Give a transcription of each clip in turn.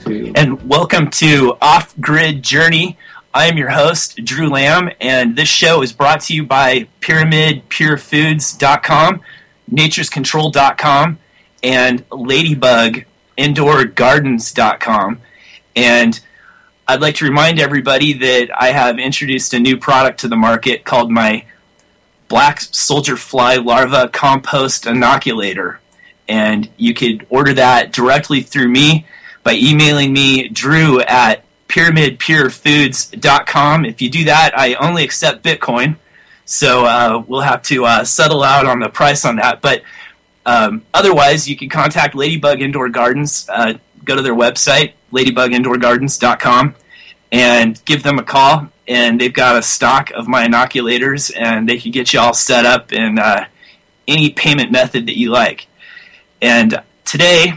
And welcome to Off-Grid Journey. I am your host, Drew Lamb, and this show is brought to you by PyramidPureFoods.com, Nature'sControl.com, and LadybugIndoorGardens.com. And I'd like to remind everybody that I have introduced a new product to the market called my Black Soldier Fly Larva Compost Inoculator. And you could order that directly through me by emailing me, Drew, at PyramidPureFoods.com. If you do that, I only accept Bitcoin, so we'll have to settle out on the price on that. But otherwise, you can contact Ladybug Indoor Gardens. Go to their website, LadybugIndoorGardens.com, and give them a call. And they've got a stock of my inoculators, and they can get you all set up in any payment method that you like. And today,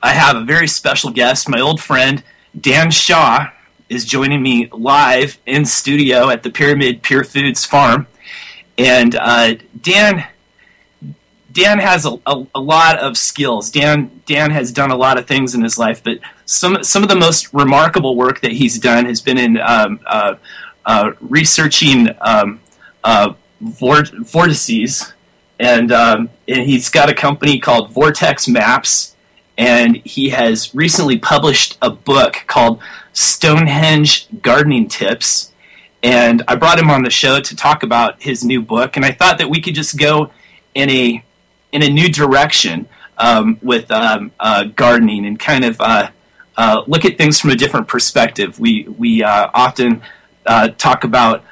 I have a very special guest. My old friend, Dan Shaw, is joining me live in studio at the Pyramid Pure Foods farm. And Dan has a lot of skills. Dan has done a lot of things in his life, but some of the most remarkable work that he's done has been in researching vortices. And he's got a company called Vortex Maps, and he has recently published a book called Stonehenge Gardening Tips. And I brought him on the show to talk about his new book, and I thought that we could just go in a new direction with gardening and kind of look at things from a different perspective. We often talk about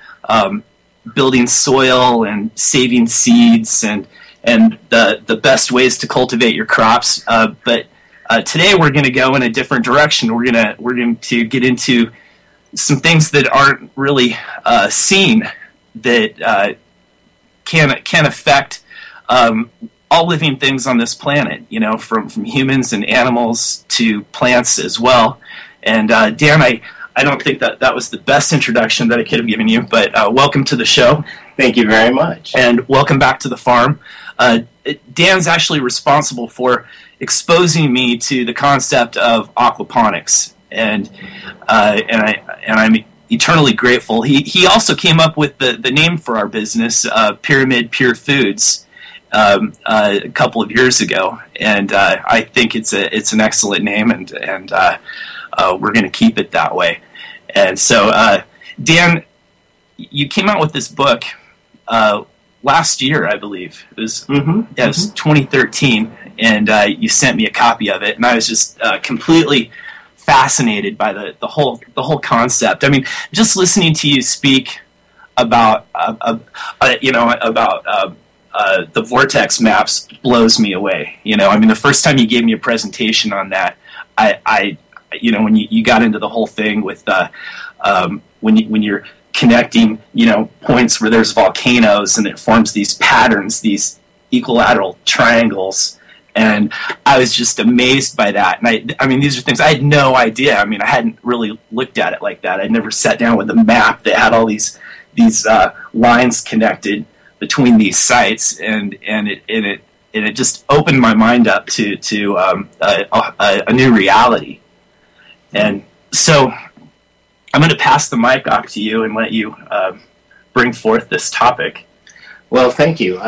building soil and saving seeds and the best ways to cultivate your crops. But today we're going to go in a different direction. We're going to get into some things that aren't really seen that can affect all living things on this planet. You know, from humans and animals to plants as well. And Dan, I don't think that was the best introduction that I could have given you, but welcome to the show. Thank you very much. And welcome back to the farm. Dan's actually responsible for exposing me to the concept of aquaponics, and I'm eternally grateful. He also came up with the name for our business, Pyramid Pure Foods, a couple of years ago, and I think it's an excellent name, and we're going to keep it that way. And so, Dan, you came out with this book last year, I believe. It was, it was 2013, and you sent me a copy of it, and I was just completely fascinated by the whole concept. I mean, just listening to you speak about the vortex maps blows me away. You know, I mean, the first time you gave me a presentation on that, I when you got into the whole thing with when you're connecting, points where there's volcanoes and it forms these patterns, these equilateral triangles, and I was just amazed by that. And I mean, these are things I had no idea. I mean, I hadn't really looked at it like that. I'd never sat down with a map that had all these lines connected between these sites, and it just opened my mind up to a new reality. And so I'm going to pass the mic off to you and let you bring forth this topic. Well, thank you.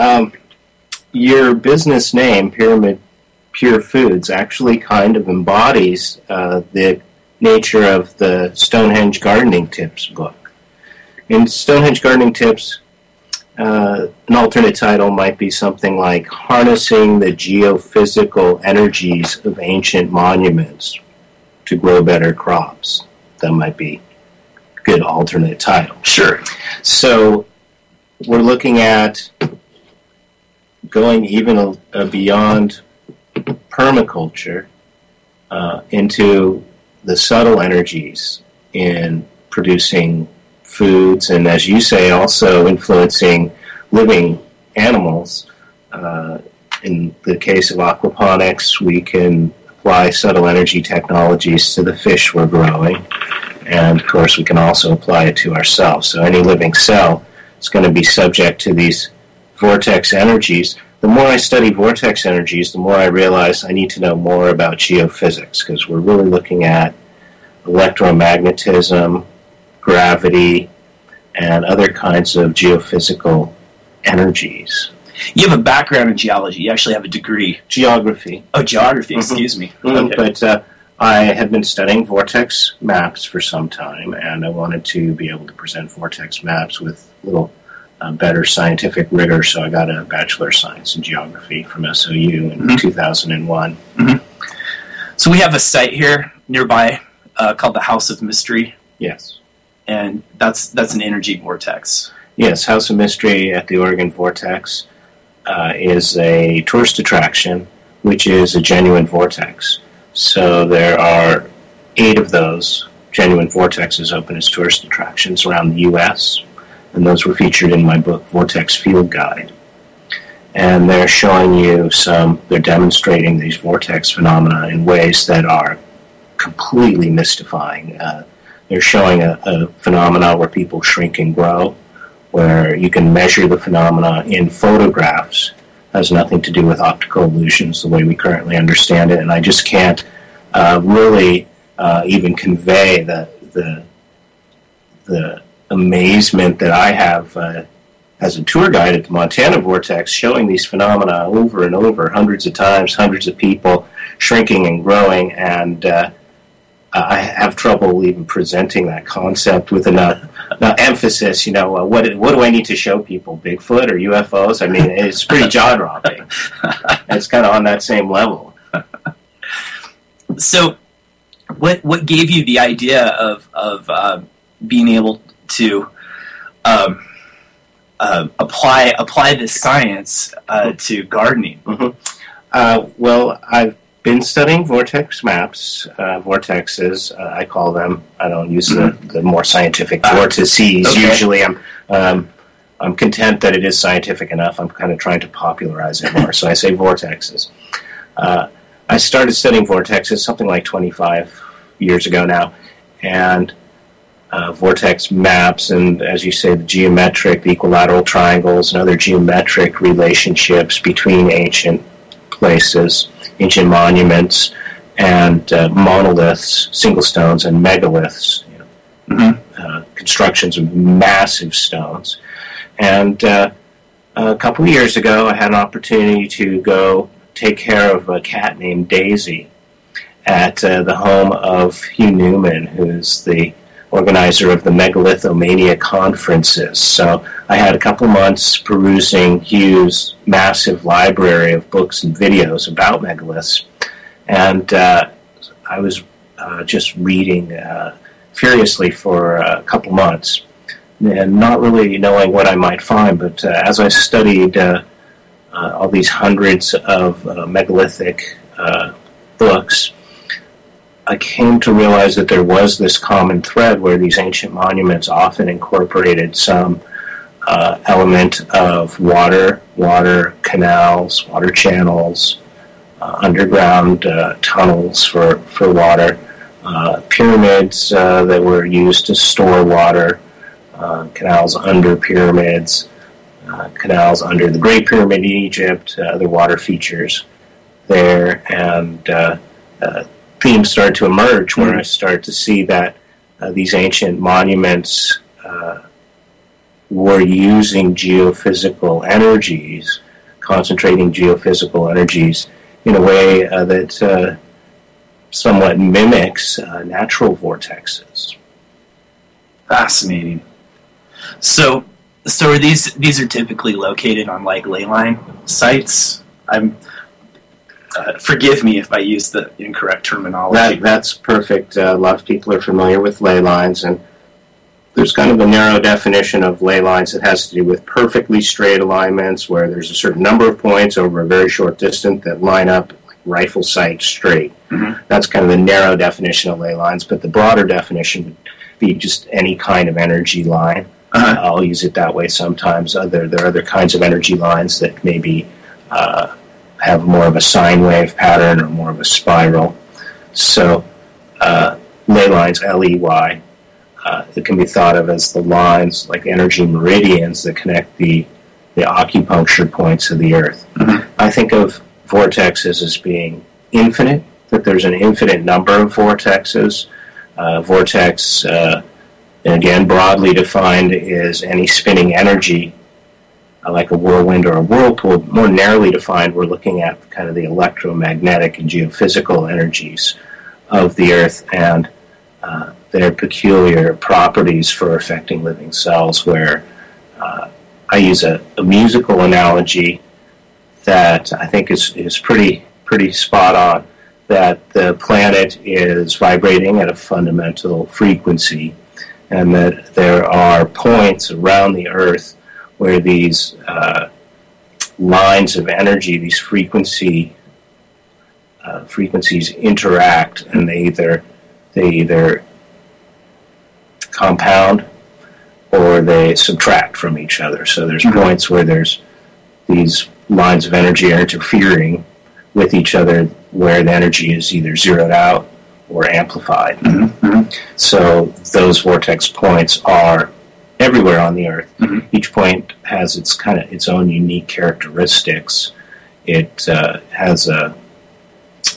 Your business name, Pyramid Pure Foods, actually kind of embodies the nature of the Stonehenge Gardening Tips book. In Stonehenge Gardening Tips, an alternate title might be something like Harnessing the Geophysical Energies of Ancient Monuments to Grow Better Crops. That might be a good alternate title. Sure. So we're looking at going even beyond permaculture into the subtle energies in producing foods, and as you say, also influencing living animals. In the case of aquaponics, we can apply subtle energy technologies to the fish we're growing, and of course we can also apply it to ourselves. So any living cell is going to be subject to these vortex energies, the more I study vortex energies, the more I realize I need to know more about geophysics, because we're really looking at electromagnetism, gravity, and other kinds of geophysical energies. You have a background in geology. You actually have a degree. Geography. Oh, geography. Excuse me. Okay. But I had been studying vortex maps for some time, and I wanted to be able to present vortex maps with a little better scientific rigor, so I got a Bachelor of Science in Geography from SOU in 2001. So we have a site here nearby called the House of Mystery. Yes. And that's an energy vortex. Yes, House of Mystery at the Oregon Vortex is a tourist attraction, which is a genuine vortex. So there are 8 of those genuine vortexes open as tourist attractions around the U.S., and those were featured in my book, Vortex Field Guide. And they're showing you they're demonstrating these vortex phenomena in ways that are completely mystifying. They're showing a phenomena where people shrink and grow, where you can measure the phenomena in photographs. It has nothing to do with optical illusions the way we currently understand it, and I just can't really even convey the amazement that I have as a tour guide at the Montana Vortex, showing these phenomena over and over, hundreds of times, hundreds of people shrinking and growing, and I have trouble even presenting that concept with enough emphasis. What do I need to show people? Bigfoot or UFOs? I mean, it's pretty jaw-dropping. It's kind of on that same level. So, what gave you the idea of being able to apply this science to gardening? Well, I've been studying vortex maps, vortexes, I call them. I don't use the more scientific vortices. Okay. Usually I'm content that it is scientific enough. I'm kind of trying to popularize it more, so I say vortexes. I started studying vortexes something like 25 years ago now, and vortex maps, and as you say, the equilateral triangles, and other geometric relationships between ancient places, ancient monuments, and monoliths, single stones, and megaliths, constructions of massive stones. And a couple of years ago, I had an opportunity to go take care of a cat named Daisy at the home of Hugh Newman, who's the organizer of the Megalithomania conferences. So I had a couple months perusing Hugh's massive library of books and videos about megaliths, and I was just reading furiously for a couple months, and not really knowing what I might find. But as I studied all these hundreds of megalithic books, I came to realize that there was this common thread where these ancient monuments often incorporated some element of water canals, water channels, underground tunnels for water, pyramids that were used to store water, canals under pyramids, canals under the Great Pyramid in Egypt, other water features there, and themes started to emerge where I started to see that these ancient monuments were using geophysical energies, concentrating geophysical energies in a way that somewhat mimics natural vortexes. Fascinating. So are these are typically located on like ley line sites? Forgive me if I use the incorrect terminology. That's perfect. A lot of people are familiar with ley lines, and there's kind of a narrow definition of ley lines that has to do with perfectly straight alignments where there's a certain number of points over a very short distance that line up like rifle sight straight. That's kind of the narrow definition of ley lines, but the broader definition would be just any kind of energy line. I'll use it that way sometimes. There are other kinds of energy lines that maybe have more of a sine wave pattern or more of a spiral. So ley lines, L-E-Y, it can be thought of as the lines, like energy meridians that connect the the acupuncture points of the Earth. I think of vortexes as being infinite, that there's an infinite number of vortexes. Vortex, again, broadly defined, is any spinning energy, like a whirlwind or a whirlpool. More narrowly defined, we're looking at kind of the electromagnetic and geophysical energies of the Earth and their peculiar properties for affecting living cells, where I use a musical analogy that I think is pretty spot on, that the planet is vibrating at a fundamental frequency, and that there are points around the Earth where these lines of energy, these frequencies interact, and they either compound or they subtract from each other. So there's points where there's these lines of energy are interfering with each other, where the energy is either zeroed out or amplified. So those vortex points are everywhere on the Earth. Each point has its own unique characteristics. It has a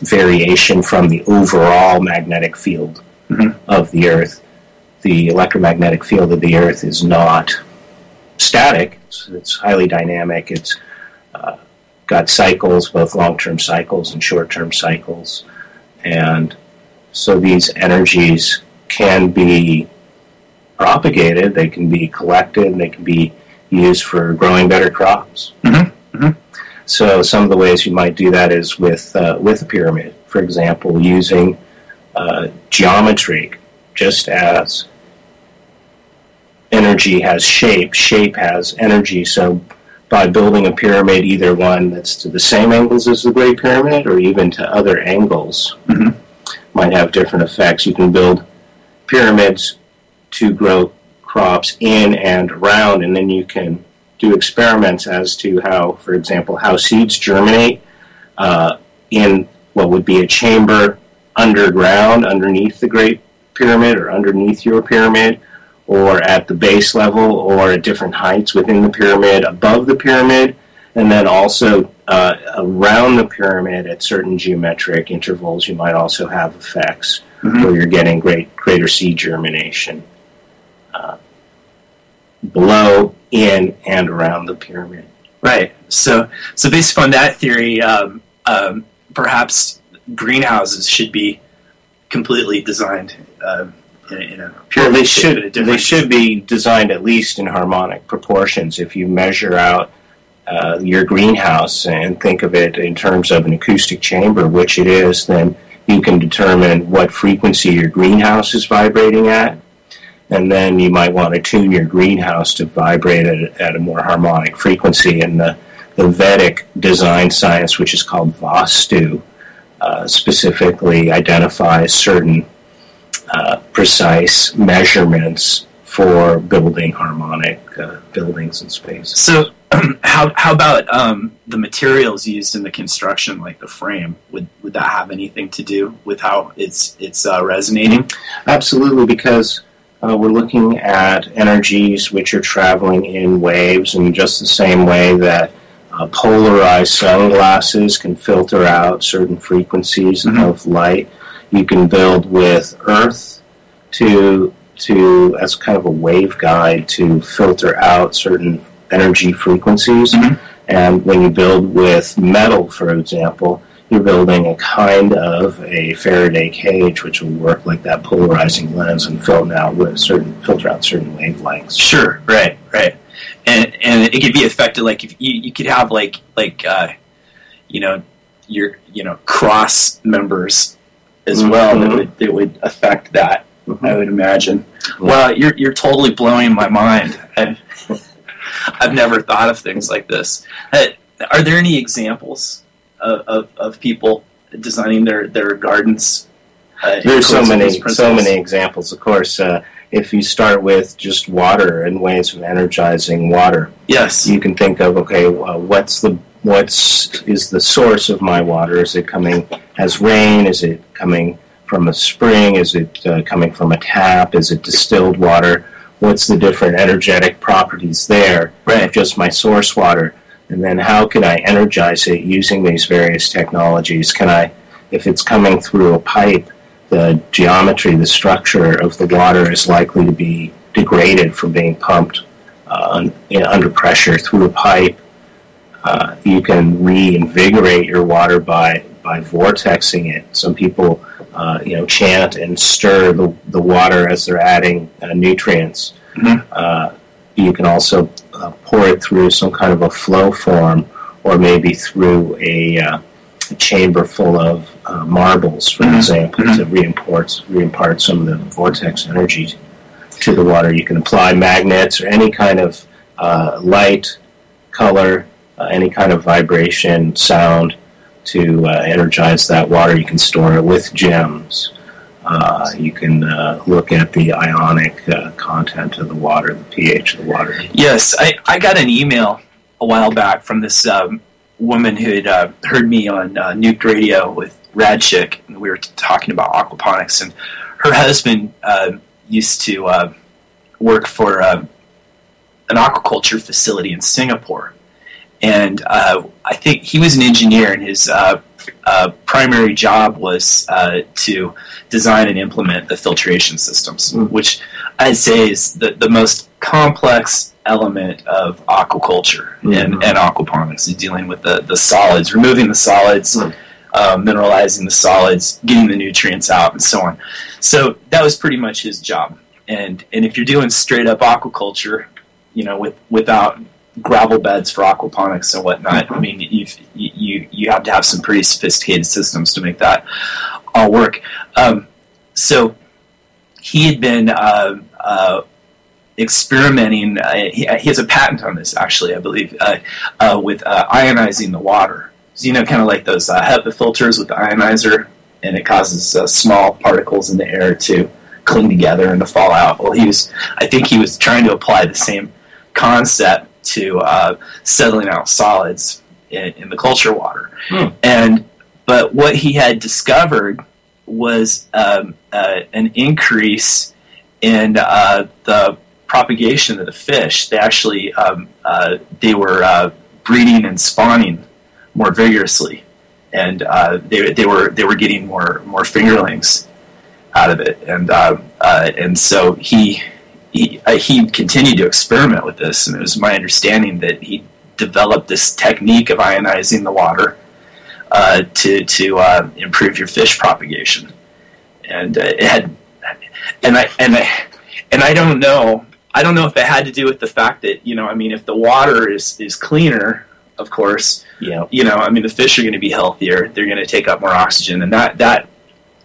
variation from the overall magnetic field of the Earth. The electromagnetic field of the Earth is not static. It's highly dynamic. It's got cycles, both long-term cycles and short-term cycles. And so these energies can be propagated, they can be collected, they can be used for growing better crops. So some of the ways you might do that is with a pyramid. For example, using geometry. Just as energy has shape, shape has energy. So by building a pyramid, either one that's to the same angles as the Great Pyramid or even to other angles, might have different effects. You can build pyramids to grow crops in and around, and then you can do experiments as to how, for example, how seeds germinate in what would be a chamber underground, underneath the Great Pyramid or underneath your pyramid, or at the base level, or at different heights within the pyramid, above the pyramid, and then also around the pyramid at certain geometric intervals. You might also have effects where you're getting greater seed germination below, in, and around the pyramid. Right. So based upon that theory, perhaps greenhouses should be completely designed in a pyramid. Well, they should be designed at least in harmonic proportions. If you measure out your greenhouse and think of it in terms of an acoustic chamber, which it is, then you can determine what frequency your greenhouse is vibrating at, and then you might want to tune your greenhouse to vibrate at a more harmonic frequency. And the Vedic design science, which is called Vastu, specifically identifies certain precise measurements for building harmonic buildings and spaces. So how about the materials used in the construction, like the frame? Would that have anything to do with how it's resonating? Absolutely, because we're looking at energies which are traveling in waves, in just the same way that polarized sunglasses can filter out certain frequencies of light. You can build with earth to as kind of a wave guide to filter out certain energy frequencies. And when you build with metal, for example, you're building a kind of a Faraday cage, which will work like that polarizing lens and filter out certain wavelengths. Sure, right. And it could be affected, like if you could have your cross members as well that would affect that. I would imagine. Well, you're totally blowing my mind. I've never thought of things like this. Are there any examples of people designing their gardens? There's so many examples. Of course, if you start with just water and ways of energizing water, yes, you can think of what's the source of my water? Is it coming as rain? Is it coming from a spring? Is it coming from a tap? Is it distilled water? What's the different energetic properties there of just my source water, and then how can I energize it using these various technologies? Can I, if it's coming through a pipe, the geometry, the structure of the water is likely to be degraded from being pumped under pressure through a pipe. You can reinvigorate your water by vortexing it. Some people chant and stir the water as they're adding nutrients. Mm-hmm. You can also pour it through some kind of a flow form, or maybe through a chamber full of marbles, for example, to reimpart some of the vortex energy to the water. You can apply magnets or any kind of light, color, any kind of vibration, sound to energize that water. You can store it with gems. You can look at the ionic content of the water, the pH of the water. Yes, I got an email a while back from this woman who had heard me on Nuke Radio with Radchick, and we were talking about aquaponics, and her husband used to work for an aquaculture facility in Singapore. And I think he was an engineer, and his primary job was to design and implement the filtration systems, which I'd say is the most complex element of aquaculture and aquaponics, is dealing with the solids, removing the solids, mineralizing the solids, getting the nutrients out, and so on. So that was pretty much his job. And if you're doing straight up aquaculture, without gravel beds for aquaponics and whatnot, I mean, you have to have some pretty sophisticated systems to make that all work. So he had been experimenting. He has a patent on this, actually, I believe, with ionizing the water. So, kind of like those HEPA filters with the ionizer, and it causes small particles in the air to cling together and to fall out. Well, I think he was trying to apply the same concept to settling out solids in the culture water. But what he had discovered was an increase in the propagation of the fish. They actually they were breeding and spawning more vigorously, and they were getting more fingerlings out of it, and so he continued to experiment with this, and it was my understanding that he developed this technique of ionizing the water to improve your fish propagation, and it had, and I don't know if it had to do with the fact that if the water is cleaner, of course, the fish are going to be healthier, they're going to take up more oxygen, and that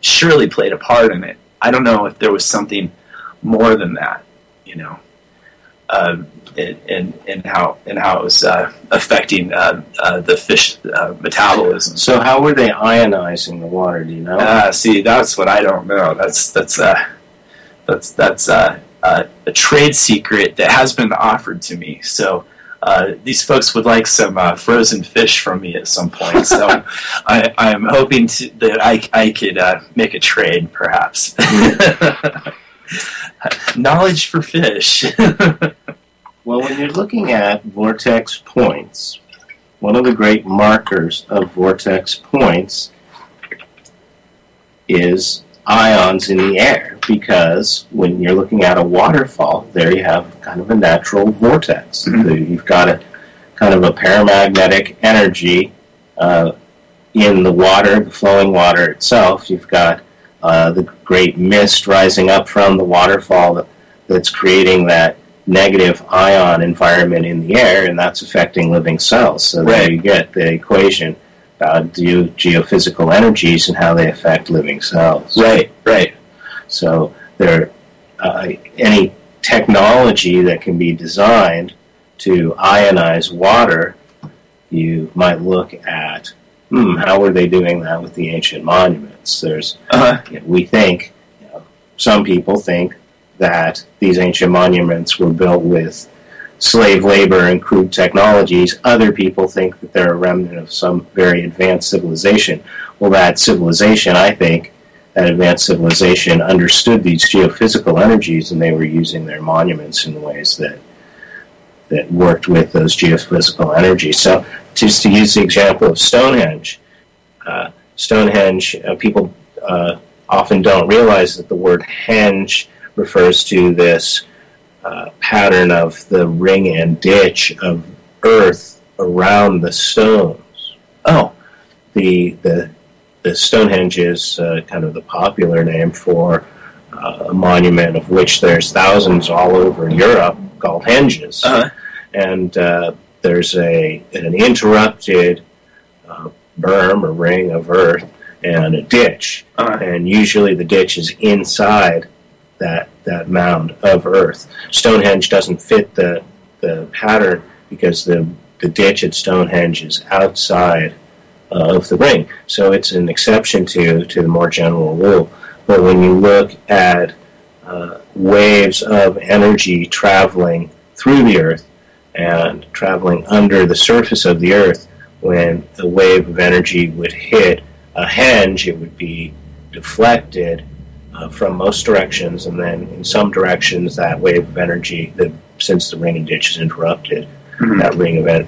surely played a part in it. I don't know if there was something more than that. And how it was affecting the fish metabolism. So how were they ionizing the water? Do you know? See, that's what I don't know. That's a trade secret that has been offered to me. So these folks would like some frozen fish from me at some point. So I'm hoping that I could make a trade, perhaps. Knowledge for fish. Well, when you're looking at vortex points, one of the great markers of vortex points is ions in the air, because when you're looking at a waterfall, there you have kind of a natural vortex. You've got a kind of a paramagnetic energy in the water, the flowing water itself. You've got the great mist rising up from the waterfall that's creating that negative ion environment in the air, and that's affecting living cells. So there you get the equation about geophysical energies and how they affect living cells. Right. So there, any technology that can be designed to ionize water, you might look at, how were they doing that with the ancient monuments? There's, we think, some people think that these ancient monuments were built with slave labor and crude technologies. Other people think that they're a remnant of some very advanced civilization. Well, that civilization, I think, that advanced civilization understood these geophysical energies, and they were using their monuments in ways that that worked with those geophysical energies. So just to use the example of Stonehenge, people often don't realize that the word henge refers to this pattern of the ring and ditch of earth around the stones. Oh. The Stonehenge is kind of the popular name for a monument of which there's thousands all over Europe called henges. Uh-huh. And there's an interrupted berm or ring of earth and a ditch. Uh-huh. And usually the ditch is inside that mound of earth. Stonehenge doesn't fit the pattern because the ditch at Stonehenge is outside of the ring. So it's an exception to the more general rule. But when you look at waves of energy traveling through the earth and traveling under the surface of the earth, when a wave of energy would hit a henge, it would be deflected from most directions, and then in some directions that wave of energy, since the ring and ditch is interrupted, mm-hmm.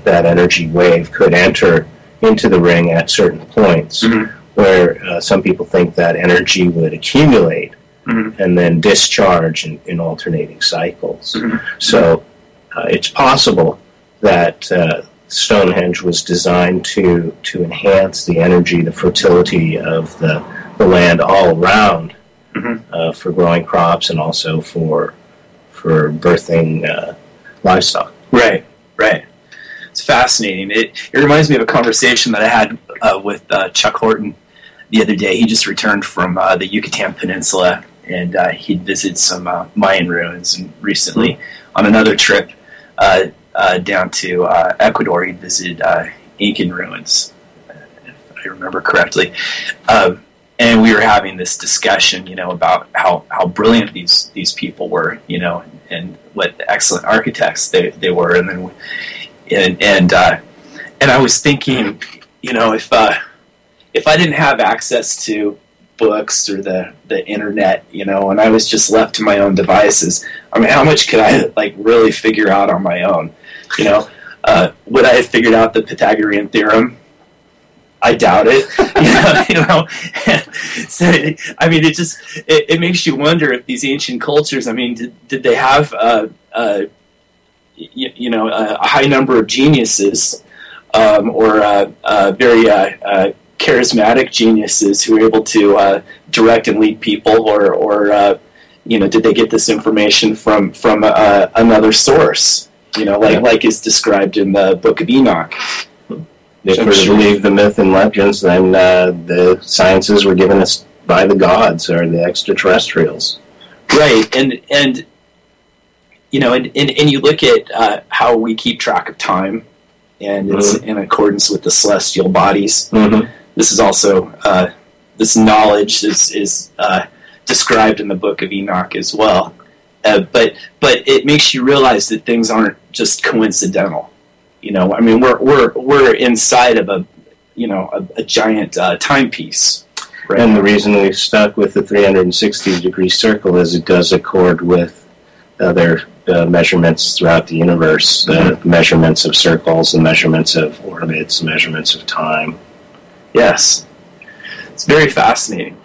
that energy wave could enter into the ring at certain points, mm-hmm. where some people think that energy would accumulate mm-hmm. and then discharge in alternating cycles. Mm-hmm. So it's possible that Stonehenge was designed to enhance the energy, the fertility of the land all around, mm-hmm. For growing crops and also for birthing livestock. Right. It's fascinating. It reminds me of a conversation that I had with Chuck Horton the other day. He just returned from the Yucatan Peninsula, and he'd visited some Mayan ruins. And recently, on another trip down to Ecuador, he visited Incan ruins, if I remember correctly. And we were having this discussion, about how brilliant these people were, and what excellent architects they were, and then. And I was thinking, if I didn't have access to books or the internet, and I was just left to my own devices, I mean, how much could I really figure out on my own? Would I have figured out the Pythagorean theorem? I doubt it. So I mean, it makes you wonder if these ancient cultures, I mean, did they have a high number of geniuses, or very charismatic geniuses who were able to direct and lead people, or did they get this information from another source? Like is described in the Book of Enoch. If we're to believe the myth and legends, then the sciences were given us by the gods or the extraterrestrials. Right, and you look at how we keep track of time, and it's mm-hmm. in accordance with the celestial bodies. Mm-hmm. This is also this knowledge is described in the Book of Enoch as well. But it makes you realize that things aren't just coincidental. I mean, we're inside of a giant timepiece. Right? And the reason we've stuck with the 360-degree circle is it does accord with other measurements throughout the universe, the measurements of circles, the measurements of orbits, the measurements of time. Yes, it's very fascinating.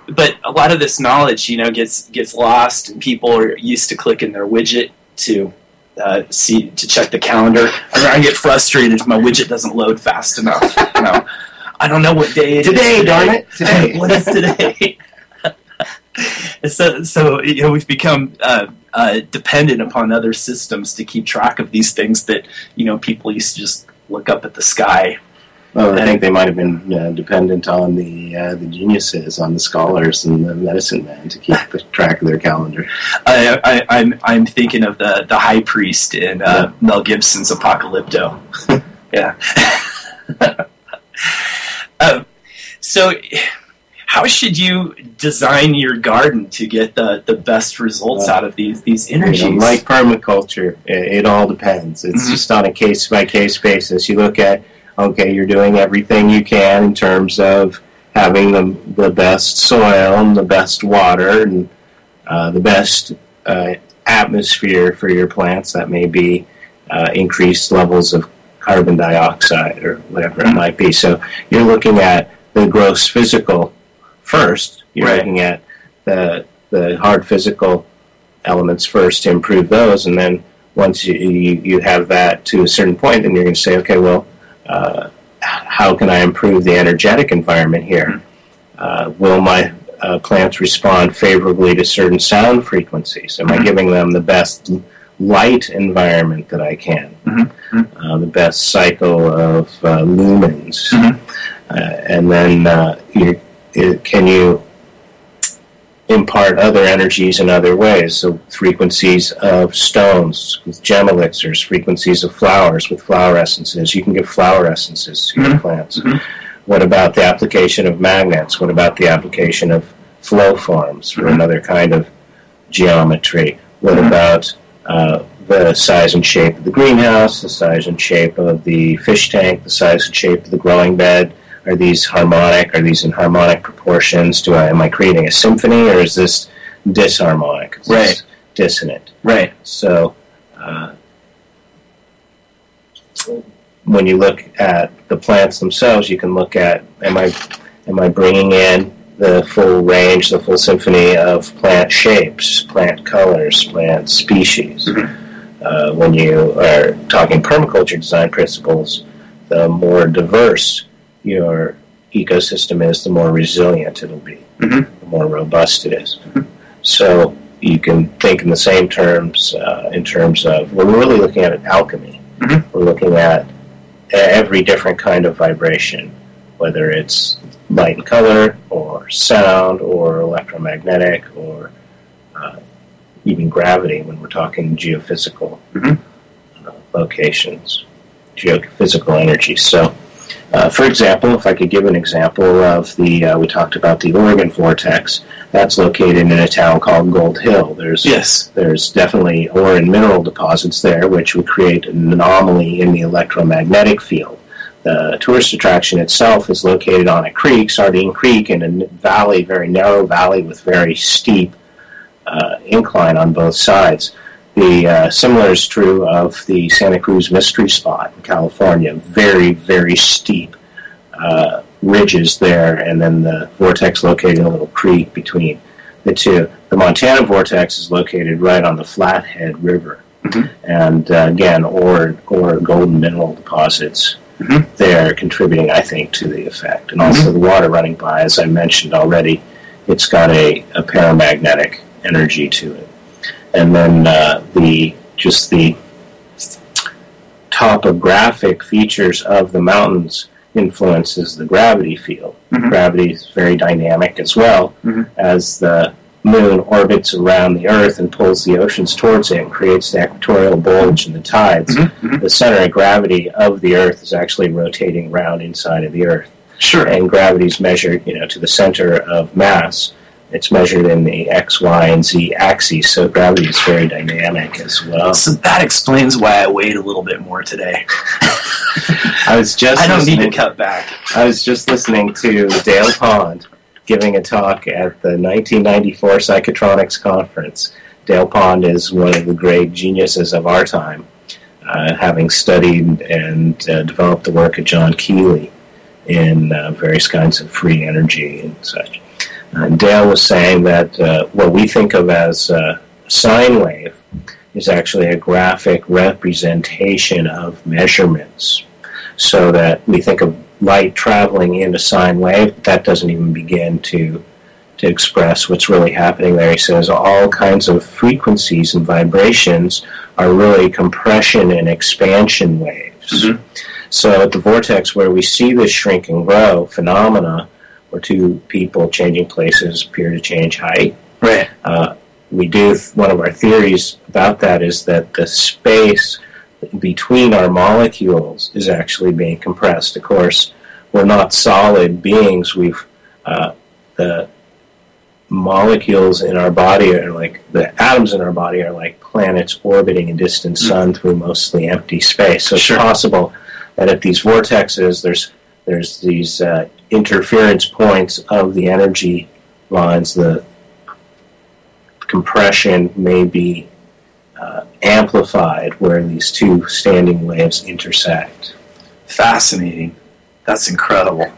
But a lot of this knowledge, gets lost, and people are used to clicking their widget to check the calendar. I get frustrated if my widget doesn't load fast enough. I don't know what day it is today. Darn it! Today. What is today? So we've become dependent upon other systems to keep track of these things that people used to just look up at the sky. Well, I think they might have been dependent on the geniuses, on the scholars and the medicine men to keep track of their calendar. I'm thinking of the high priest in Mel Gibson's Apocalypto. Yeah. So, how should you design your garden to get the best results out of these energies? Like permaculture, it all depends. It's mm-hmm. just on a case-by-case basis. You look at, okay, you're doing everything you can in terms of having the best soil and the best water and the best atmosphere for your plants. That may be increased levels of carbon dioxide or whatever it might be. So you're looking at the gross physical first. You're looking at the hard physical elements first to improve those, and then once you have that to a certain point, then you're going to say, okay, well, how can I improve the energetic environment here? Will my plants respond favorably to certain sound frequencies? Am I giving them the best light environment that I can? The best cycle of lumens? And then can you impart other energies in other ways? So frequencies of stones with gem elixirs, frequencies of flowers with flower essences. You can give flower essences to your plants. What about the application of magnets? What about the application of flow forms for another kind of geometry? What about the size and shape of the greenhouse, the size and shape of the fish tank, the size and shape of the growing bed? Are these harmonic? Are these in harmonic proportions? Am I creating a symphony, or is this disharmonic? Is this dissonant? So when you look at the plants themselves, you can look at, am I bringing in the full range, the full symphony of plant shapes, plant colors, plant species? When you are talking permaculture design principles, the more diverse your ecosystem is, the more resilient it'll be, the more robust it is. So you can think in the same terms, in terms of, we're really looking at alchemy. We're looking at every different kind of vibration, whether it's light and color, or sound, or electromagnetic, or even gravity when we're talking geophysical locations, geophysical energy. So, for example, if I could give an example of we talked about the Oregon vortex. That's located in a town called Gold Hill. There's definitely ore and mineral deposits there, which would create an anomaly in the electromagnetic field. The tourist attraction itself is located on a creek, Sardine Creek, in a valley, very narrow valley with very steep incline on both sides. The similar is true of the Santa Cruz Mystery Spot in California. Very, very steep ridges there, and then the vortex located in a little creek between the two. The Montana vortex is located right on the Flathead River, and again, ore golden mineral deposits there contributing, I think, to the effect. And also the water running by, as I mentioned already, it's got a paramagnetic energy to it. And then the topographic features of the mountains influences the gravity field. Gravity is very dynamic as well, as the moon orbits around the Earth and pulls the oceans towards it and creates the equatorial bulge and the tides. The center of gravity of the Earth is actually rotating around inside of the Earth. And gravity is measured, to the center of mass. It's measured in the X, Y, and Z axes, so gravity is very dynamic as well. So that explains why I weighed a little bit more today. I don't need to cut back. I was just listening to Dale Pond giving a talk at the 1994 Psychotronics Conference. Dale Pond is one of the great geniuses of our time, having studied and developed the work of John Keeley in various kinds of free energy and such. Dale was saying that what we think of as a sine wave is actually a graphic representation of measurements. So that we think of light traveling in a sine wave, that doesn't even begin to express what's really happening there. He says all kinds of frequencies and vibrations are really compression and expansion waves. So at the vortex, where we see this shrink and grow phenomena, where two people changing places appear to change height. One of our theories about that is that the space between our molecules is actually being compressed. Of course, we're not solid beings. The molecules in our body are like, the atoms in our body are like planets orbiting a distant sun through mostly empty space. So it's possible that at these vortexes, there's these interference points of the energy lines. The compression may be amplified where these two standing waves intersect. Fascinating. That's incredible.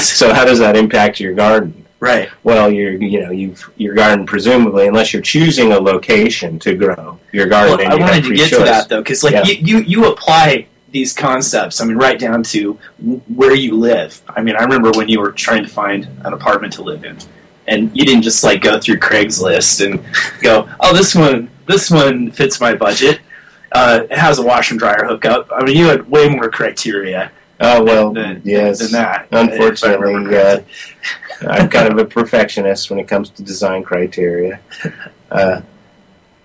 So how does that impact your garden? Right. Well, your garden, presumably, unless you're choosing a location to grow your garden. Well, and I you wanted have to free get choice. to that, though, because you apply these concepts, I mean, right down to where you live. I mean, I remember when you were trying to find an apartment to live in, and you didn't just like go through Craigslist and go, oh, this one fits my budget. It has a washer and dryer hookup. I mean, you had way more criteria. Oh, well, yes. Than that. Unfortunately, I'm kind of a perfectionist when it comes to design criteria.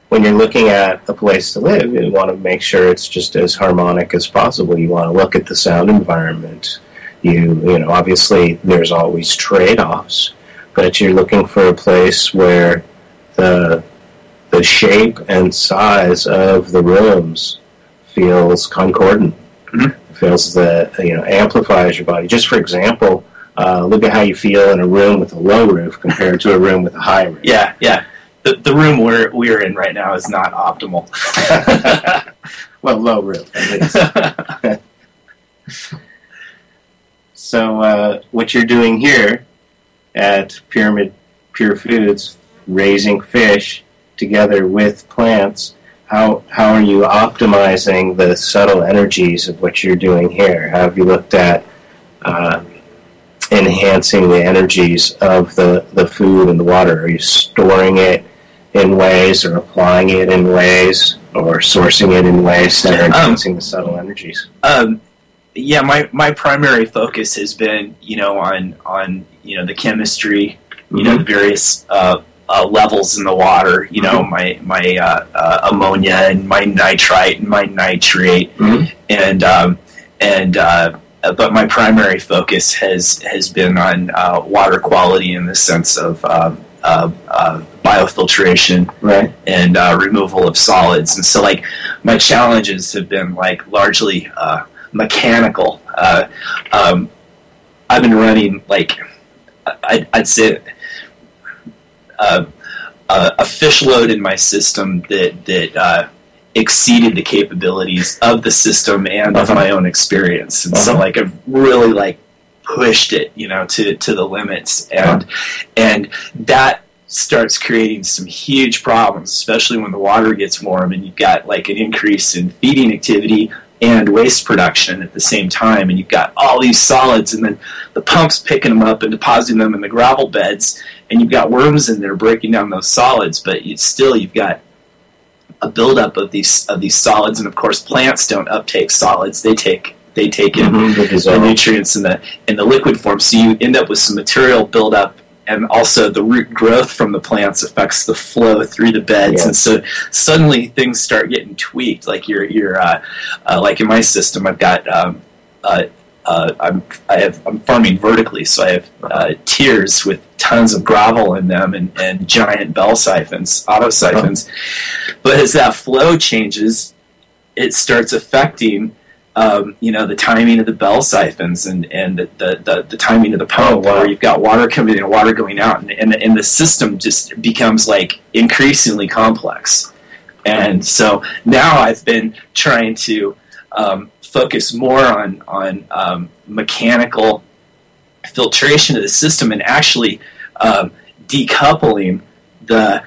When you're looking at a place to live, you want to make sure it's just as harmonic as possible. You want to look at the sound environment. You know, obviously there's always trade-offs, but you're looking for a place where the shape and size of the rooms feels concordant. Mm-hmm. Feels that, amplifies your body. Just for example, look at how you feel in a room with a low roof compared to a room with a high roof. Yeah. The room we're in right now is not optimal. Well, low roof, at least. So what you're doing here at Pyramid Pure Foods, raising fish together with plants, how are you optimizing the subtle energies of what you're doing here? How have you looked at enhancing the energies of the food and the water? Are you storing it in ways, or applying it in ways, or sourcing it in ways that are enhancing the subtle energies? Yeah, my primary focus has been, on the chemistry, Mm-hmm. the various levels in the water, my ammonia and my nitrite and my nitrate, Mm-hmm. But my primary focus has been on water quality in the sense of biofiltration, Right. and removal of solids. And so, my challenges have been largely mechanical. I've been running I'd say a fish load in my system that exceeded the capabilities of the system and of my own experience. And so I've really pushed it, to the limits, and that starts creating some huge problems, especially when the water gets warm and you've got an increase in feeding activity and waste production at the same time, and you've got all these solids, and then the pump's picking them up and depositing them in the gravel beds, and you've got worms in there breaking down those solids, but you've got a buildup of these solids, and of course plants don't uptake solids; they take in the nutrients in the liquid form, so you end up with some material buildup. And also the root growth from the plants affects the flow through the beds, and so suddenly things start getting tweaked. Like in my system, I've got I'm farming vertically, so I have tiers with tons of gravel in them and giant bell siphons, auto siphons. But as that flow changes, it starts affecting the timing of the bell siphons and the timing of the pump, where you've got water coming in and water going out, and the system just becomes increasingly complex. And so now I've been trying to focus more on mechanical filtration of the system, and actually decoupling the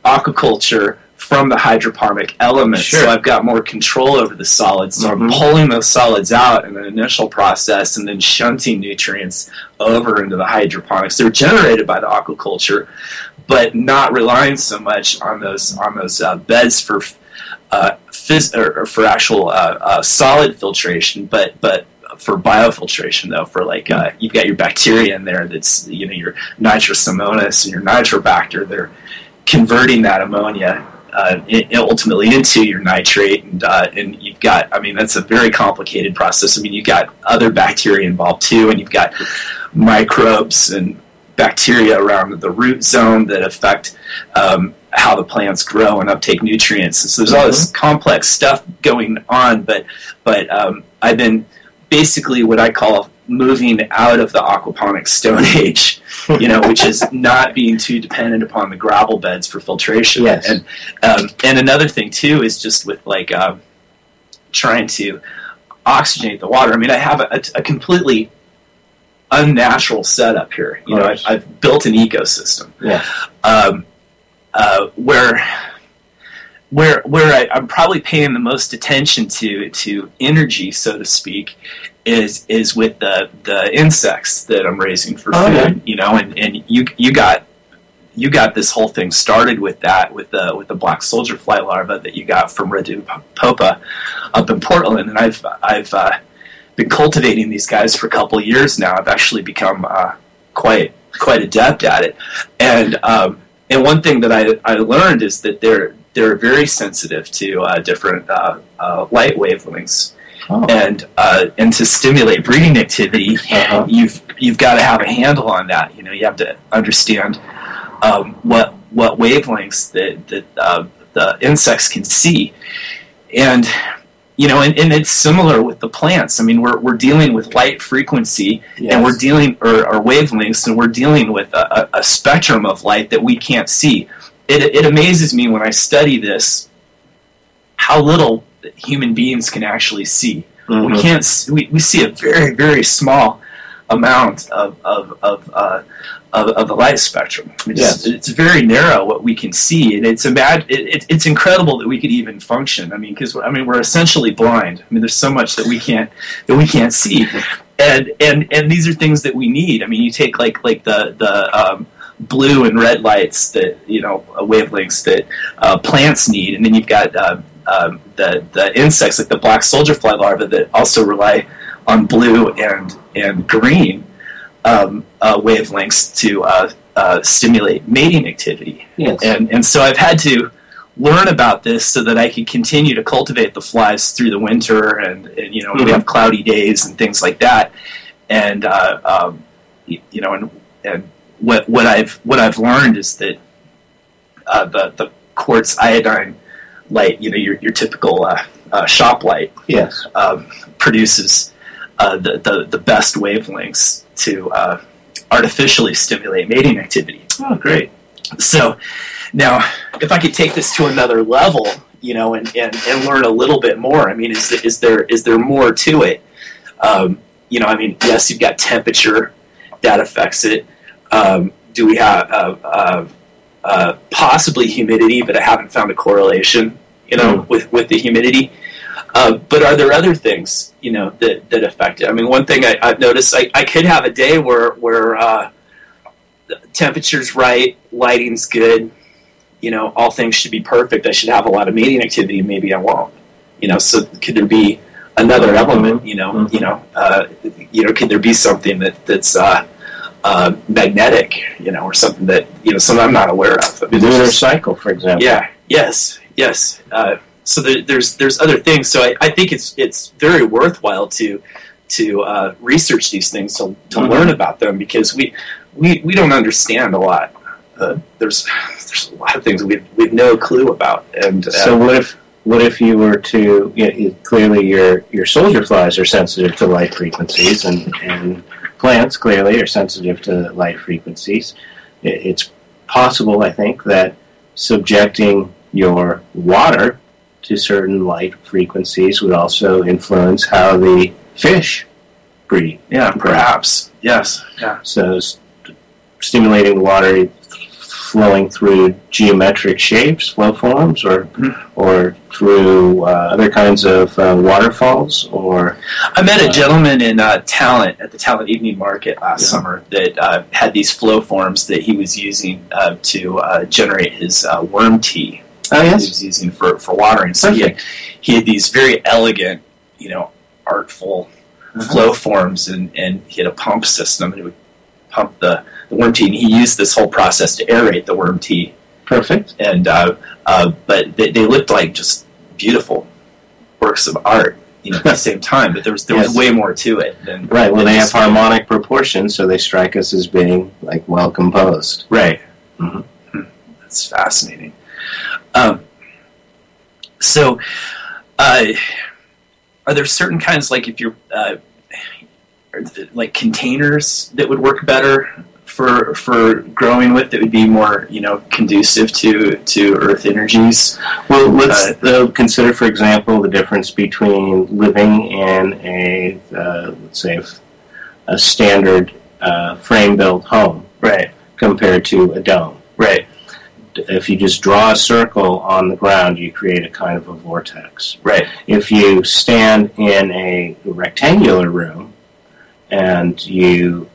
aquaculture from the hydroponic elements. Sure. So I've got more control over the solids. So I'm pulling those solids out in the initial process and then shunting nutrients over into the hydroponics. They're generated by the aquaculture, but not relying so much on those beds for for actual solid filtration, but for biofiltration, though, for you've got your bacteria in there that's your nitrosomonas and your nitrobacter. They're converting that ammonia ultimately into your nitrate, and you've got, that's a very complicated process. You've got other bacteria involved too, and you've got microbes and bacteria around the root zone that affect how the plants grow and uptake nutrients. And so there's all this complex stuff going on, but I've been basically what I call moving out of the aquaponics Stone Age, which is not being too dependent upon the gravel beds for filtration. Yes. And another thing too is just with trying to oxygenate the water. I mean, I have a completely unnatural setup here. I've built an ecosystem. Yeah. Where I'm probably paying the most attention to energy, so to speak, is with the insects that I'm raising for food. Yeah. And you got this whole thing started with the black soldier fly larva that you got from rediscover up in Portland, and I've been cultivating these guys for a couple of years now. I've actually become quite adept at it, and one thing that I learned is that they're very sensitive to different light wavelengths. Oh. And to stimulate breeding activity, you've got to have a handle on that. You have to understand what wavelengths that the insects can see, and it's similar with the plants. I mean, we're dealing with light frequency, yes. and we're dealing or wavelengths, and we're dealing with a spectrum of light that we can't see. It amazes me when I study this how little human beings can actually see. Mm-hmm. We can't. We see a very, very small amount of the light spectrum. It's very narrow what we can see, and it's incredible that we could even function. I mean, because we're essentially blind. I mean, there's so much that we can't see, and these are things that we need. I mean, you take like the blue and red lights that wavelengths that plants need, and then you've got the insects like the black soldier fly larvae that also rely on blue and green wavelengths to stimulate mating activity. Yes. And so I've had to learn about this so that I can continue to cultivate the flies through the winter, and we have cloudy days and things like that. And and what I've learned is that the quartz iodine light, your typical shop light, yes, produces the best wavelengths to artificially stimulate mating activity. Oh, great! So now, if I could take this to another level, and learn a little bit more. I mean, is there more to it? Yes, you've got temperature that affects it. Do we have possibly humidity, but I haven't found a correlation, with the humidity. But are there other things, that affect it? I mean, one thing I've noticed, I could have a day where the temperature's right, lighting's good, all things should be perfect. I should have a lot of mating activity, maybe I won't. So could there be another element? Could there be something that's magnetic, or something that something I'm not aware of? I mean, the lunar cycle, for example. Yeah. Yes. So there's other things. So I think it's very worthwhile to research these things to learn about them, because we don't understand a lot. There's a lot of things we have no clue about. And so what if you were to clearly your soldier flies are sensitive to light frequencies, and plants clearly are sensitive to light frequencies. It's possible, I think, that subjecting your water to certain light frequencies would also influence how the fish breed. Yeah, perhaps. Yes. Yeah. So stimulating the water flowing through geometric shapes, flow forms, or through other kinds of waterfalls, or... I met a gentleman in Talent at the Talent Evening Market last summer that had these flow forms that he was using to generate his worm tea. Oh, yes. He was using for watering. So he had these very elegant, artful flow forms, and he had a pump system, and it would pump the worm tea, and he used this whole process to aerate the worm tea. Perfect. And but they looked like just beautiful works of art, at the same time. But there was way more to it than right. Well, they have harmonic proportions, so they strike us as being like well composed. Right. Mm-hmm. That's fascinating. Are there certain kinds, like if you're like containers that would work better for growing with, that would be more, conducive to earth energies? Well, let's consider, for example, the difference between living in a, let's say, a standard frame-built home, right, compared to a dome. Right. If you just draw a circle on the ground, you create a kind of a vortex. Right. If you stand in a rectangular room and you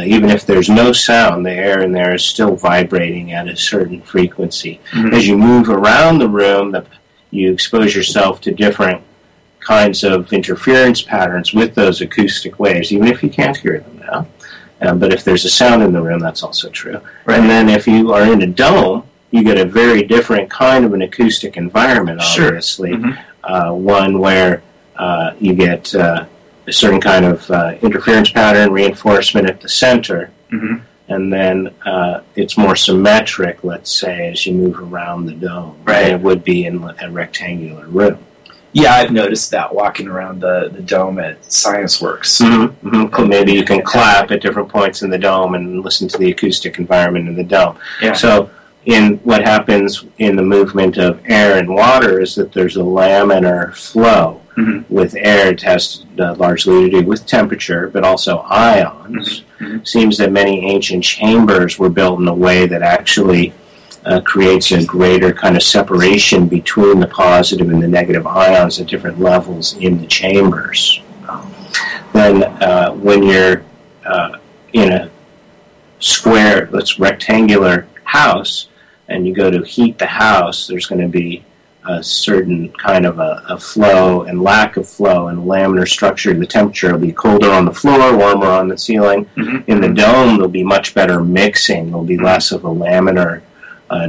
even if there's no sound, the air in there is still vibrating at a certain frequency. Mm-hmm. As you move around the room, you expose yourself to different kinds of interference patterns with those acoustic waves, even if you can't hear them now. But if there's a sound in the room, that's also true. Right. And then if you are in a dome, you get a very different kind of an acoustic environment, obviously. Sure. Mm-hmm. One where you get a certain kind of interference pattern, reinforcement at the center, mm-hmm. and then it's more symmetric, let's say, as you move around the dome, right, than it would be in a rectangular room. Yeah, I've noticed that walking around the dome at Science Works. Mm-hmm. Mm-hmm. Maybe you can clap at different points in the dome and listen to the acoustic environment in the dome. Yeah. So what happens in the movement of air and water is that there's a laminar flow. Mm-hmm. With air. It has largely to do with temperature, but also ions. Mm-hmm. Seems that many ancient chambers were built in a way that actually creates a greater kind of separation between the positive and the negative ions at different levels in the chambers. Then when you're in a square, rectangular house, and you go to heat the house, there's going to be a certain kind of a flow and lack of flow and laminar structure. The temperature will be colder on the floor, warmer on the ceiling. Mm-hmm. In the dome, there'll be much better mixing. There'll be less of a laminar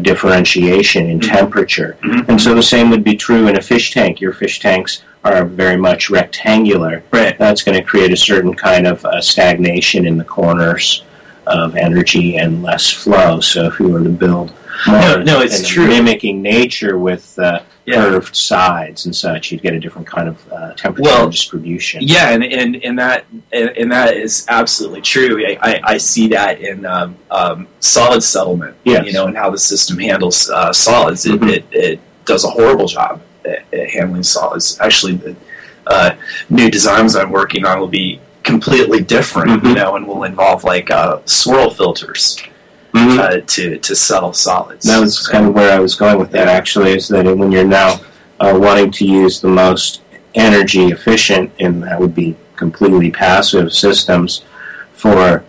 differentiation in temperature. Mm-hmm. And so the same would be true in a fish tank. Your fish tanks are very much rectangular. Right. That's going to create a certain kind of stagnation in the corners of energy and less flow. So if you were to build No, it's true. Mimicking nature with curved sides and such, you'd get a different kind of temperature distribution. Yeah, and that is absolutely true. I see that in solid settlement. Yes. And how the system handles solids. Mm-hmm. It does a horrible job at handling solids. Actually, the new designs I'm working on will be completely different. Mm-hmm. And will involve swirl filters. Mm-hmm. To settle solids. That was kind of where I was going with that, actually, is that when you're now wanting to use the most energy efficient, and that would be completely passive systems for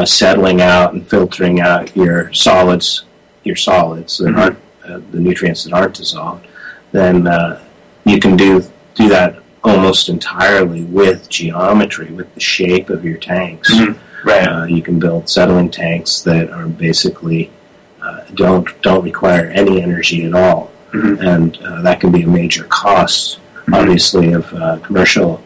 settling out and filtering out your solids that aren't the nutrients that aren't dissolved, then you can do that almost entirely with geometry, with the shape of your tanks. Mm-hmm. Right. You can build settling tanks that are basically don't require any energy at all, mm-hmm. and that can be a major cost. Mm-hmm. Obviously, of commercial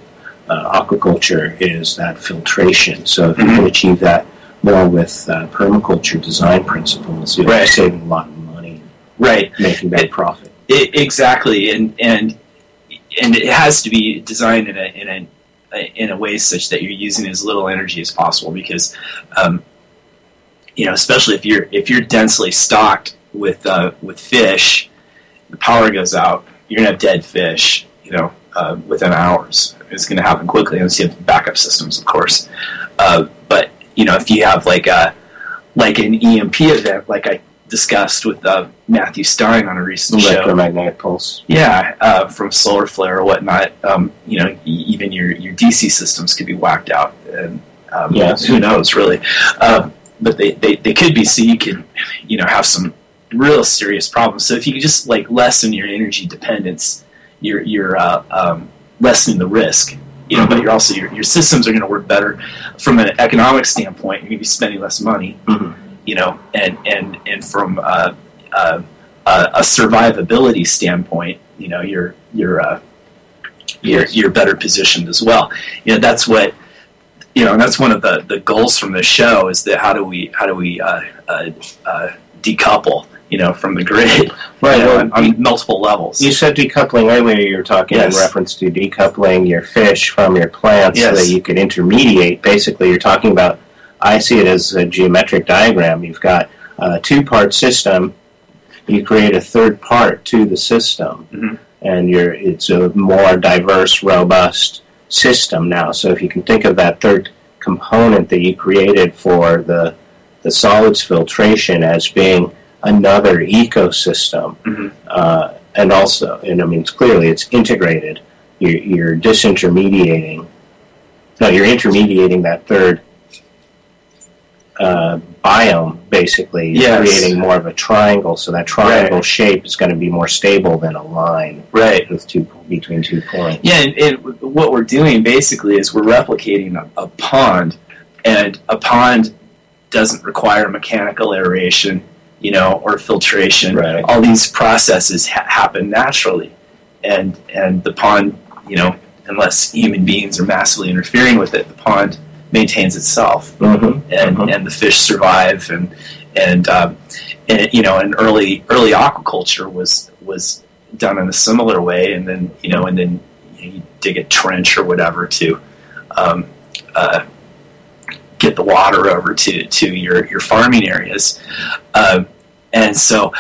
aquaculture is that filtration. So if you can achieve that more with permaculture design principles, you're saving a lot of money, making that profit. Exactly, and it has to be designed in a way such that you're using as little energy as possible, because especially if you're densely stocked with fish, the power goes out, you're gonna have dead fish within hours. It's gonna happen quickly unless you have backup systems, of course. But if you have like an EMP event, like I discussed with Matthew Stein on a recent show. Electromagnetic pulse. Yeah, from solar flare or whatnot. Even your DC systems could be whacked out, and who knows really. But they could be, so you could have some real serious problems. So if you could just lessen your energy dependence, you're lessening the risk. But you're also your systems are going to work better from an economic standpoint. You're going to be spending less money. Mm-hmm. And from a survivability standpoint, you're better positioned as well. That's what that's one of the goals from the show, is that how do we decouple, from the grid, Right. on multiple levels. You said decoupling earlier. You were talking in reference to decoupling your fish from your plants so that you could intermediate. Basically, you're talking about, I see it as a geometric diagram. You've got a two-part system. You create a third part to the system, and it's a more diverse, robust system now. So if you can think of that third component that you created for the solids filtration as being another ecosystem, and also, clearly it's integrated. You're disintermediating. No, you're intermediating that third biome, basically. You're creating more of a triangle, so that triangle shape is going to be more stable than a line with between 2 points. Yeah, and what we're doing basically is we're replicating a pond, and a pond doesn't require mechanical aeration, or filtration. Right. All these processes happen naturally, and the pond, unless human beings are massively interfering with it, the pond maintains itself, and the fish survive, and early aquaculture was done in a similar way, and then you dig a trench or whatever to get the water over to your farming areas, and so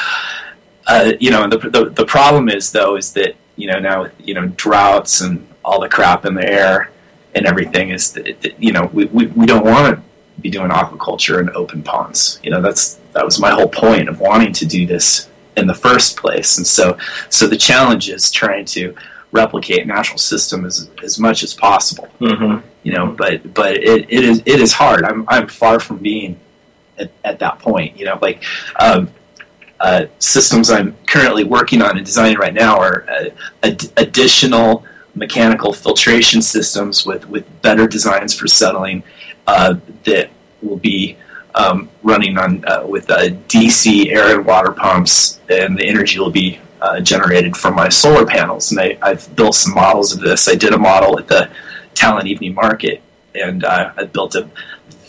the problem is that now with droughts and all the crap in the air and everything, is that we don't want to be doing aquaculture in open ponds. That was my whole point of wanting to do this in the first place. And so the challenge is trying to replicate natural systems as much as possible. But it is hard. I'm far from being at that point. Systems I'm currently working on and designing right now are additional mechanical filtration systems with better designs for settling that will be running on with DC air and water pumps, and the energy will be generated from my solar panels. And I've built some models of this. I did a model at the Talent Evening Market, and I built a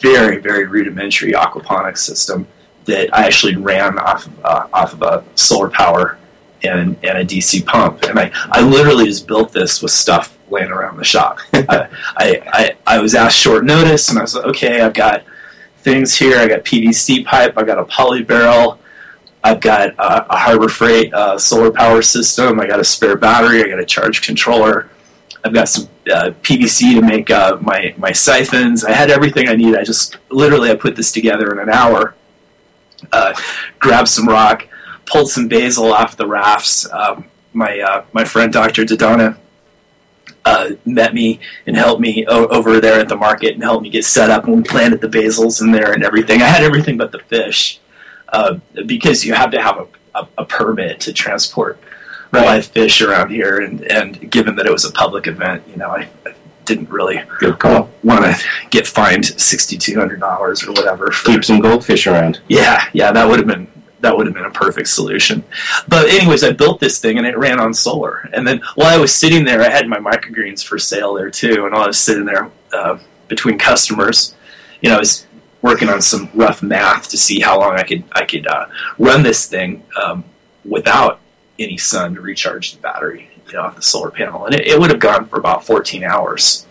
very, very rudimentary aquaponics system that I actually ran off of a solar power and a DC pump. And I literally just built this with stuff laying around the shop. I was asked short notice, and I was like, okay, I've got things here. I got PVC pipe. I got a poly barrel. I've got a Harbor Freight solar power system. I got a spare battery. I got a charge controller. I've got some PVC to make my siphons. I had everything I needed. I put this together in an hour. Grabbed some rock, pulled some basil off the rafts. My friend Dr. Dodonna met me and helped me over there at the market and helped me get set up, and we planted the basils in there and everything. I had everything but the fish, because you have to have a permit to transport live fish around here, and given that it was a public event, I didn't really want to get fined $6,200 or whatever. Keep some goldfish around. Yeah, that would have been a perfect solution. But anyways, I built this thing, and it ran on solar. And then while I was sitting there, I had my microgreens for sale there too. And while I was sitting there between customers, I was working on some rough math to see how long I could run this thing without any sun to recharge the battery off the solar panel. And it would have gone for about 14 hours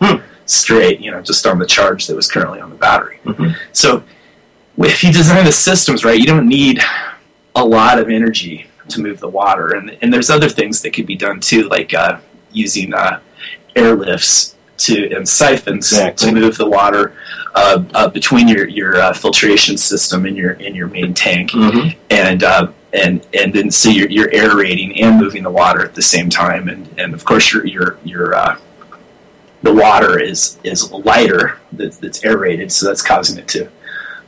straight, just on the charge that was currently on the battery. So if you design the systems right, you don't need a lot of energy to move the water. And there's other things that could be done too, like using airlifts and siphons to move the water between your filtration system and your main tank, and then so you're aerating and moving the water at the same time, and of course your the water is lighter that's aerated, so that's causing it to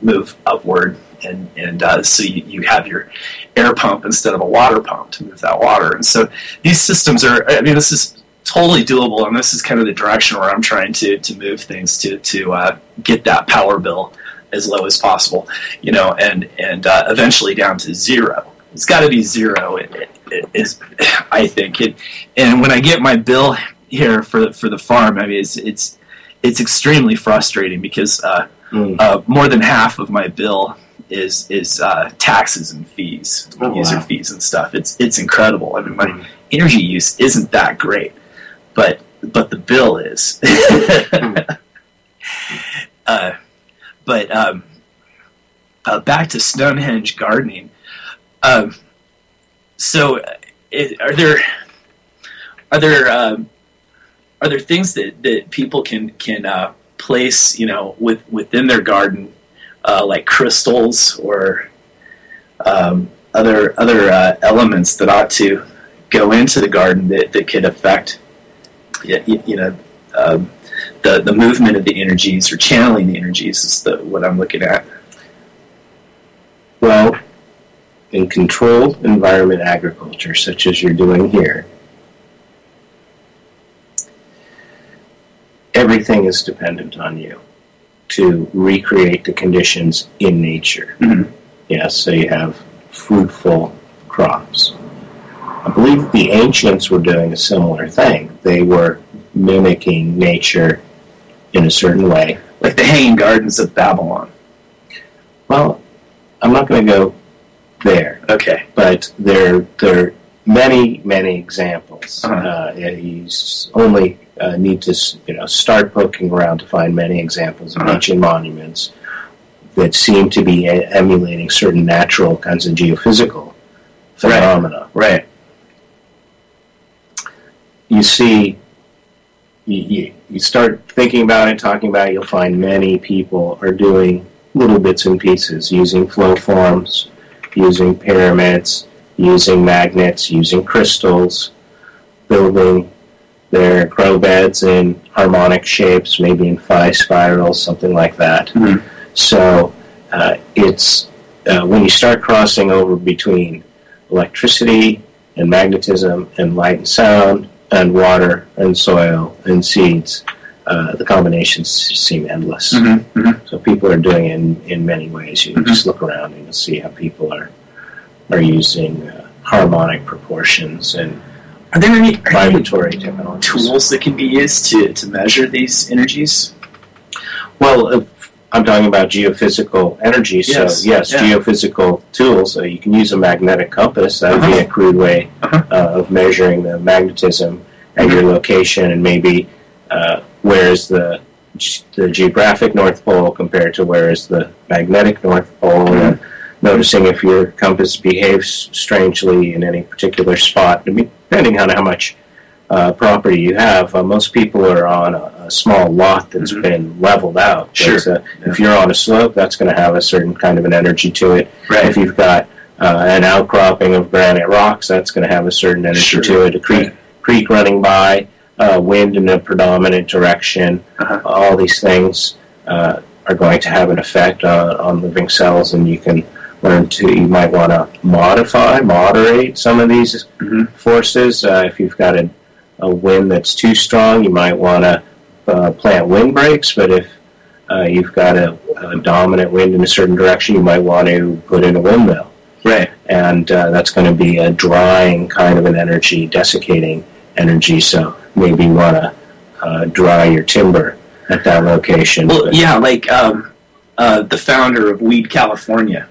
move upward, and so you have your air pump instead of a water pump to move that water. And so these systems this is totally doable, and this is kind of the direction where I'm trying to move things to get that power bill as low as possible, and eventually down to zero. It's got to be zero. It is, I think. And when I get my bill here for the farm, it's extremely frustrating because more than half of my bill is taxes and fees, user fees and stuff. It's incredible. I mean, my energy use isn't that great, but the bill is. Back to Stonehenge gardening. So, are there things that people can place, within their garden, like crystals or other elements that ought to go into the garden that could affect, the movement of the energies or channeling the energies is what I'm looking at. Well, in controlled environment agriculture, such as you're doing here, everything is dependent on you to recreate the conditions in nature. Mm-hmm. Yes, so you have fruitful crops. I believe the ancients were doing a similar thing. They were mimicking nature in a certain way. Like the Hanging Gardens of Babylon. Well, I'm not going to go there. Okay. But there are many, many examples. Uh-huh. You only need to start poking around to find many examples of ancient monuments that seem to be emulating certain natural kinds of geophysical phenomena. Right. You see, you start thinking about it, talking about it, you'll find many people are doing little bits and pieces, using flow forms, using pyramids, using magnets, using crystals, building their grow beds in harmonic shapes, maybe in phi spirals, something like that. Mm-hmm. So it's when you start crossing over between electricity and magnetism and light and sound and water and soil and seeds, the combinations seem endless. Mm-hmm. Mm-hmm. So people are doing it in many ways. You just look around and you'll see how people are using harmonic proportions and are there any vibratory technologies. Tools that can be used to measure these energies? Well, I'm talking about geophysical energy, so yes, geophysical tools. You can use a magnetic compass. That would be a crude way of measuring the magnetism at your location, and maybe where is the geographic North Pole compared to where is the magnetic North Pole, and noticing if your compass behaves strangely in any particular spot, depending on how much property you have. Most people are on a small lot that's been leveled out. Sure. If you're on a slope, that's going to have a certain kind of an energy to it. Right. If you've got an outcropping of granite rocks, that's going to have a certain energy to it. A creek running by, wind in a predominant direction, all these things are going to have an effect on living cells, and you can you might want to moderate some of these forces. If you've got a wind that's too strong, you might want to plant windbreaks, but if you've got a dominant wind in a certain direction, you might want to put in a windmill. Right. And that's going to be a drying kind of an energy, desiccating energy, so maybe you want to dry your timber at that location. Well, like the founder of Weed, California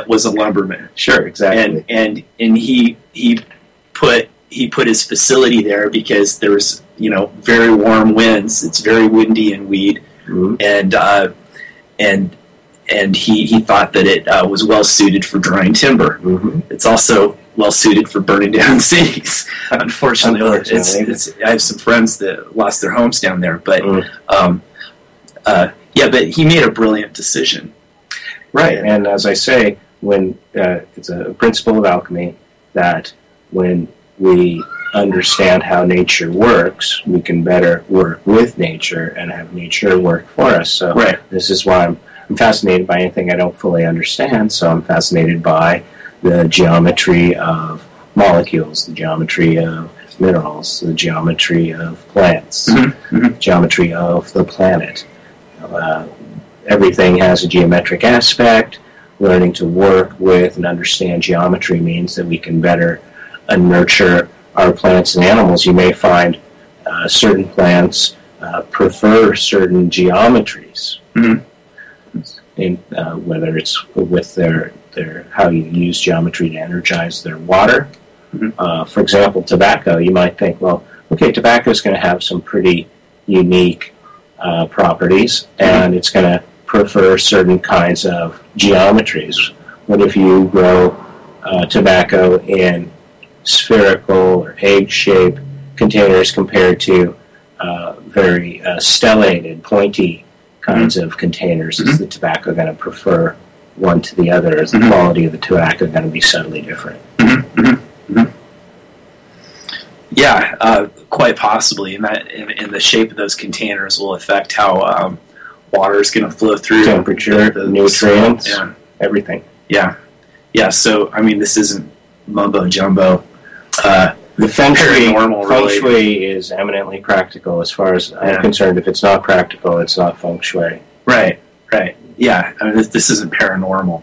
was a lumberman. Sure, exactly. And he put his facility there because there was very warm winds. It's very windy in Weed, and he thought that it was well suited for drying timber. Mm-hmm. It's also well suited for burning down cities. Unfortunately. I have some friends that lost their homes down there, but but he made a brilliant decision. Right, and as I say, when it's a principle of alchemy that when we understand how nature works, we can better work with nature and have nature work for us. So This is why I'm fascinated by anything I don't fully understand. So I'm fascinated by the geometry of molecules, the geometry of minerals, the geometry of plants, geometry of the planet. Everything has a geometric aspect. Learning to work with and understand geometry means that we can better nurture our plants and animals. You may find certain plants prefer certain geometries. in whether it's with their how you use geometry to energize their water. For example, tobacco, you might think, well, okay, tobacco is going to have some pretty unique properties, and it's going to prefer certain kinds of geometries. What if you grow tobacco in spherical or egg-shaped containers compared to very stellated, pointy kinds of containers? Is the tobacco going to prefer one to the other? Is the quality of the tobacco going to be subtly different? Yeah, quite possibly. And the shape of those containers will affect how water is going to flow through. Temperature, the nutrients, everything. Yeah. So, I mean, this isn't mumbo jumbo. The feng shui is eminently practical as far as I'm concerned. If it's not practical, it's not feng shui. Right. Yeah, I mean, this isn't paranormal.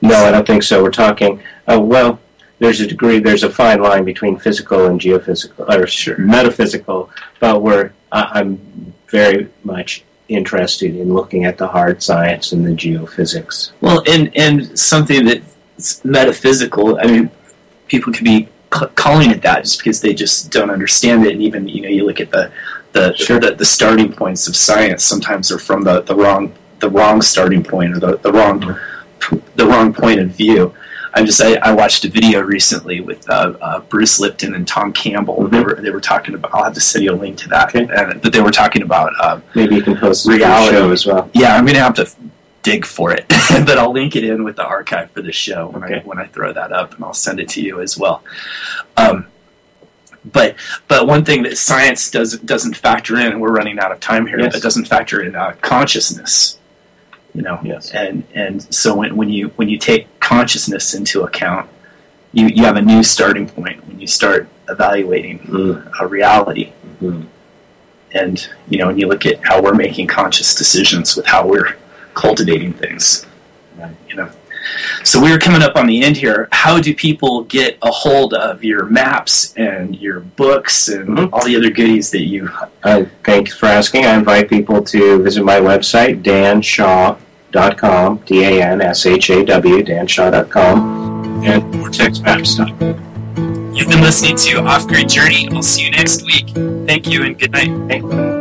No, I don't think so. We're talking, there's a fine line between physical and geophysical, or metaphysical, but I'm very much interested in looking at the hard science and the geophysics. Well, and something that's metaphysical, I mean, people could be calling it that just because they just don't understand it, and even, you look at the starting points of science, sometimes they're from the wrong starting point, or the wrong point of view. I watched a video recently with Bruce Lipton and Tom Campbell. They were talking about. I'll have to send you a link to that. Okay. But they were talking about maybe you can post reality the show as well. Yeah, I'm going to have to dig for it, but I'll link it in with the archive for the show when I throw that up, and I'll send it to you as well. But one thing that science doesn't factor in, and we're running out of time here. It doesn't factor in consciousness. Yes. And so when you take consciousness into account, you have a new starting point when you start evaluating a reality. And when you look at how we're making conscious decisions with how we're cultivating things. So we're coming up on the end here. How do people get a hold of your maps and your books and all the other goodies that you... Thanks for asking. I invite people to visit my website, danshaw.com, DANSHAW, danshaw.com, and vortexmaps.com. You've been listening to Off-Grid Journey. I'll see you next week. Thank you and good night. Thank you.